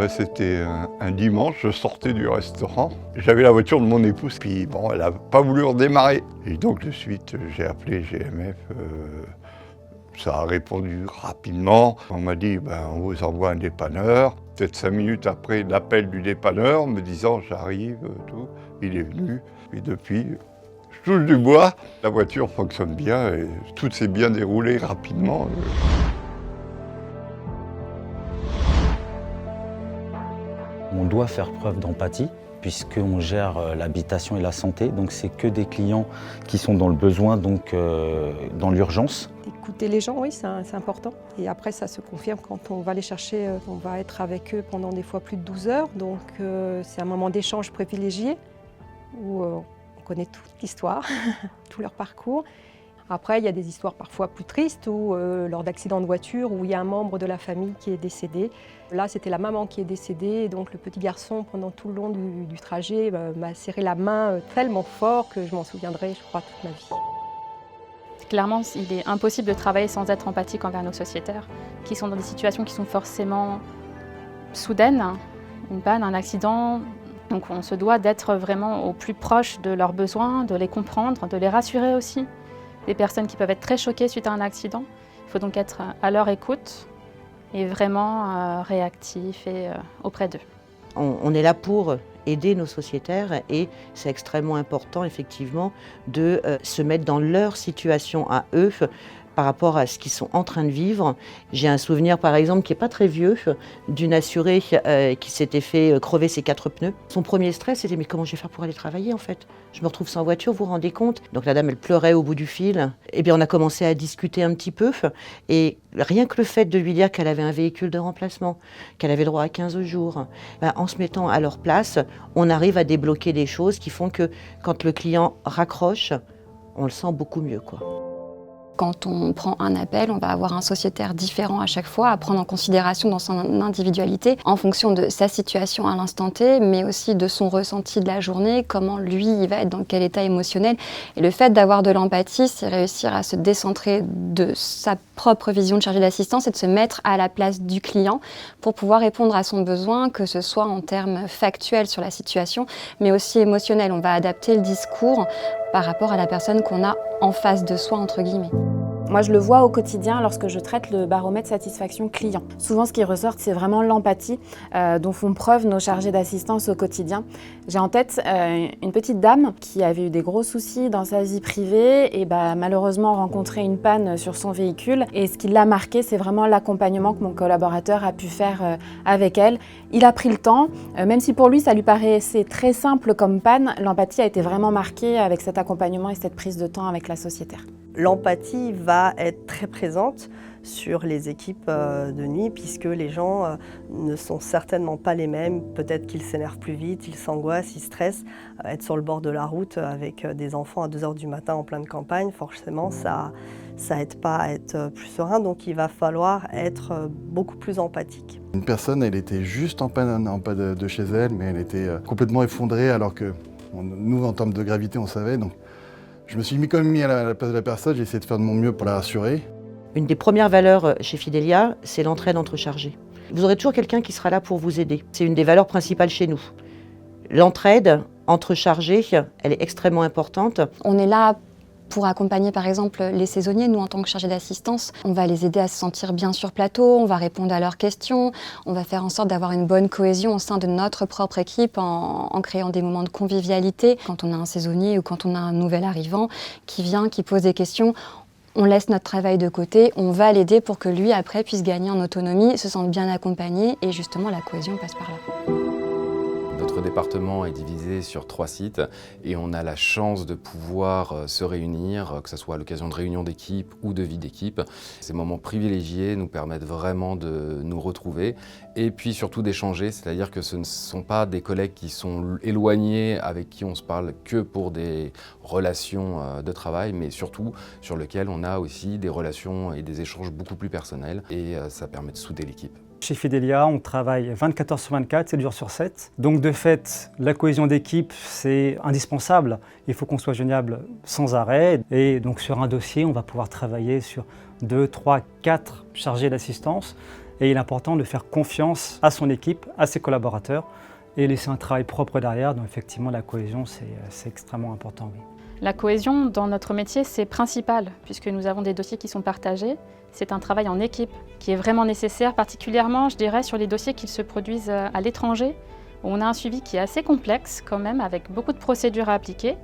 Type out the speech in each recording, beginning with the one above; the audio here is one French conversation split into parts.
C'était un dimanche, je sortais du restaurant. J'avais la voiture de mon épouse, puis bon, elle n'a pas voulu redémarrer. Et donc de suite, j'ai appelé GMF. Ça a répondu rapidement. On m'a dit, on vous envoie un dépanneur. Peut-être 5 minutes après l'appel du dépanneur, me disant, j'arrive, tout. Il est venu. Et depuis, je touche du bois. La voiture fonctionne bien et tout s'est bien déroulé rapidement. On doit faire preuve d'empathie puisqu'on gère l'habitation et la santé. Donc c'est que des clients qui sont dans le besoin, donc dans l'urgence. Écouter les gens, oui, c'est important. Et après, ça se confirme quand on va les chercher. On va être avec eux pendant des fois plus de 12 heures. Donc c'est un moment d'échange privilégié où on connaît toute l'histoire, tout leur parcours. Après, il y a des histoires parfois plus tristes où, lors d'accidents de voiture, où il y a un membre de la famille qui est décédé. Là, c'était la maman qui est décédée, et donc le petit garçon, pendant tout le long du trajet, m'a serré la main tellement fort que je m'en souviendrai, je crois, toute ma vie. Clairement, il est impossible de travailler sans être empathique envers nos sociétaires, qui sont dans des situations qui sont forcément soudaines, une panne, un accident. Donc on se doit d'être vraiment au plus proche de leurs besoins, de les comprendre, de les rassurer aussi. Des personnes qui peuvent être très choquées suite à un accident. Il faut donc être à leur écoute et vraiment réactif et auprès d'eux. On est là pour aider nos sociétaires et c'est extrêmement important effectivement de se mettre dans leur situation à eux par rapport à ce qu'ils sont en train de vivre. J'ai un souvenir par exemple qui n'est pas très vieux d'une assurée qui s'était fait crever ses 4 pneus. Son premier stress c'était mais comment je vais faire pour aller travailler en fait? Je me retrouve sans voiture, vous vous rendez compte? Donc la dame elle pleurait au bout du fil. Et bien on a commencé à discuter un petit peu et rien que le fait de lui dire qu'elle avait un véhicule de remplacement, qu'elle avait le droit à 15 jours, en se mettant à leur place, on arrive à débloquer des choses qui font que quand le client raccroche, on le sent beaucoup mieux, quoi. Quand on prend un appel, on va avoir un sociétaire différent à chaque fois, à prendre en considération dans son individualité, en fonction de sa situation à l'instant T, mais aussi de son ressenti de la journée, comment lui, il va être dans quel état émotionnel. Et le fait d'avoir de l'empathie, c'est réussir à se décentrer de sa propre vision de chargé d'assistance et de se mettre à la place du client pour pouvoir répondre à son besoin, que ce soit en termes factuels sur la situation, mais aussi émotionnels. On va adapter le discours par rapport à la personne qu'on a en face de soi, entre guillemets. Moi, je le vois au quotidien lorsque je traite le baromètre satisfaction client. Souvent, ce qui ressort, c'est vraiment l'empathie dont font preuve nos chargés d'assistance au quotidien. J'ai en tête une petite dame qui avait eu des gros soucis dans sa vie privée et malheureusement rencontré une panne sur son véhicule. Et ce qui l'a marqué, c'est vraiment l'accompagnement que mon collaborateur a pu faire avec elle. Il a pris le temps, même si pour lui, ça lui paraissait très simple comme panne, l'empathie a été vraiment marquée avec cet accompagnement et cette prise de temps avec la sociétaire. L'empathie va être très présente sur les équipes de nuit puisque les gens ne sont certainement pas les mêmes. Peut-être qu'ils s'énervent plus vite, ils s'angoissent, ils stressent. Être sur le bord de la route avec des enfants à 2 h du matin en pleine campagne, forcément, ça aide pas à être plus serein. Donc il va falloir être beaucoup plus empathique. Une personne, elle était juste en panne de chez elle, mais elle était complètement effondrée alors que nous, en termes de gravité, on savait. Donc, je me suis quand même mis à la place de la personne, j'ai essayé de faire de mon mieux pour la rassurer. Une des premières valeurs chez Fidelia, c'est l'entraide entre chargés. Vous aurez toujours quelqu'un qui sera là pour vous aider. C'est une des valeurs principales chez nous. L'entraide entre chargés, elle est extrêmement importante. On est là pour accompagner par exemple les saisonniers. Nous, en tant que chargés d'assistance, on va les aider à se sentir bien sur plateau, on va répondre à leurs questions, on va faire en sorte d'avoir une bonne cohésion au sein de notre propre équipe en créant des moments de convivialité. Quand on a un saisonnier ou quand on a un nouvel arrivant qui vient, qui pose des questions, on laisse notre travail de côté, on va l'aider pour que lui, après, puisse gagner en autonomie, se sente bien accompagné et justement la cohésion passe par là. Notre département est divisé sur 3 sites et on a la chance de pouvoir se réunir, que ce soit à l'occasion de réunions d'équipe ou de vie d'équipe. Ces moments privilégiés nous permettent vraiment de nous retrouver et puis surtout d'échanger, c'est-à-dire que ce ne sont pas des collègues qui sont éloignés, avec qui on se parle que pour des relations de travail, mais surtout sur lesquels on a aussi des relations et des échanges beaucoup plus personnels et ça permet de souder l'équipe. Chez Fidelia, on travaille 24 heures sur 24, 7 jours sur 7. Donc de fait, la cohésion d'équipe, c'est indispensable. Il faut qu'on soit joignable sans arrêt. Et donc sur un dossier, on va pouvoir travailler sur 2, 3, 4 chargés d'assistance. Et il est important de faire confiance à son équipe, à ses collaborateurs et laisser un travail propre derrière. Donc effectivement, la cohésion, c'est extrêmement important. Oui. La cohésion dans notre métier, c'est principal, puisque nous avons des dossiers qui sont partagés. C'est un travail en équipe qui est vraiment nécessaire, particulièrement, je dirais, sur les dossiers qui se produisent à l'étranger, où on a un suivi qui est assez complexe quand même, avec beaucoup de procédures à appliquer.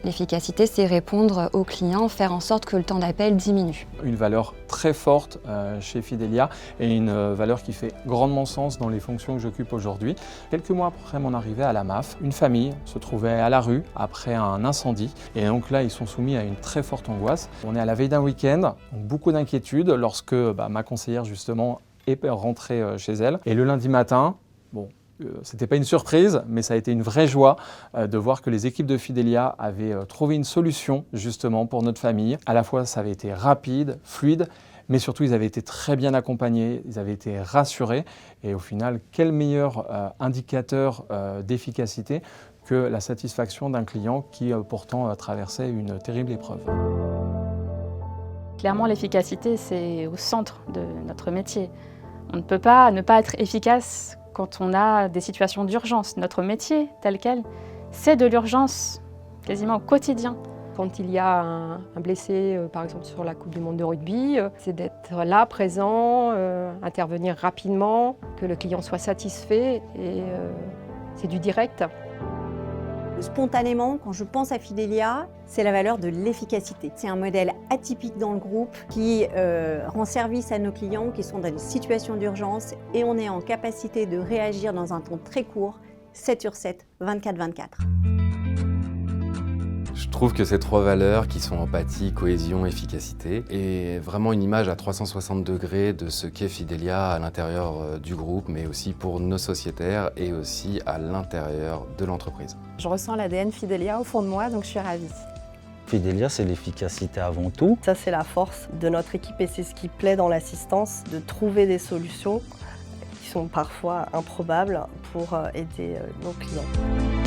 L'efficacité, c'est répondre aux clients, faire en sorte que le temps d'appel diminue. Une valeur très forte chez Fidelia et une valeur qui fait grandement sens dans les fonctions que j'occupe aujourd'hui. Quelques mois après mon arrivée à la MAF, une famille se trouvait à la rue après un incendie et donc là ils sont soumis à une très forte angoisse. On est à la veille d'un week-end, beaucoup d'inquiétude lorsque ma conseillère justement est rentrée chez elle et le lundi matin, c'était pas une surprise, mais ça a été une vraie joie de voir que les équipes de Fidelia avaient trouvé une solution justement pour notre famille. À la fois, ça avait été rapide, fluide, mais surtout, ils avaient été très bien accompagnés, ils avaient été rassurés. Et au final, quel meilleur indicateur d'efficacité que la satisfaction d'un client qui pourtant traversait une terrible épreuve. Clairement, l'efficacité, c'est au centre de notre métier. On ne peut pas ne pas être efficace quand on a des situations d'urgence. Notre métier, tel quel, c'est de l'urgence, quasiment au quotidien. Quand il y a un blessé, par exemple sur la Coupe du Monde de rugby, c'est d'être là, présent, intervenir rapidement, que le client soit satisfait, et c'est du direct. Spontanément, quand je pense à Fidelia, c'est la valeur de l'efficacité. C'est un modèle atypique dans le groupe qui rend service à nos clients qui sont dans des situations d'urgence et on est en capacité de réagir dans un temps très court, 7/7, 24/24. Je trouve que ces trois valeurs qui sont empathie, cohésion, efficacité est vraiment une image à 360 degrés de ce qu'est Fidelia à l'intérieur du groupe, mais aussi pour nos sociétaires et aussi à l'intérieur de l'entreprise. Je ressens l'ADN Fidelia au fond de moi, donc je suis ravie. Fidelia, c'est l'efficacité avant tout. Ça, c'est la force de notre équipe et c'est ce qui plaît dans l'assistance, de trouver des solutions qui sont parfois improbables pour aider nos clients.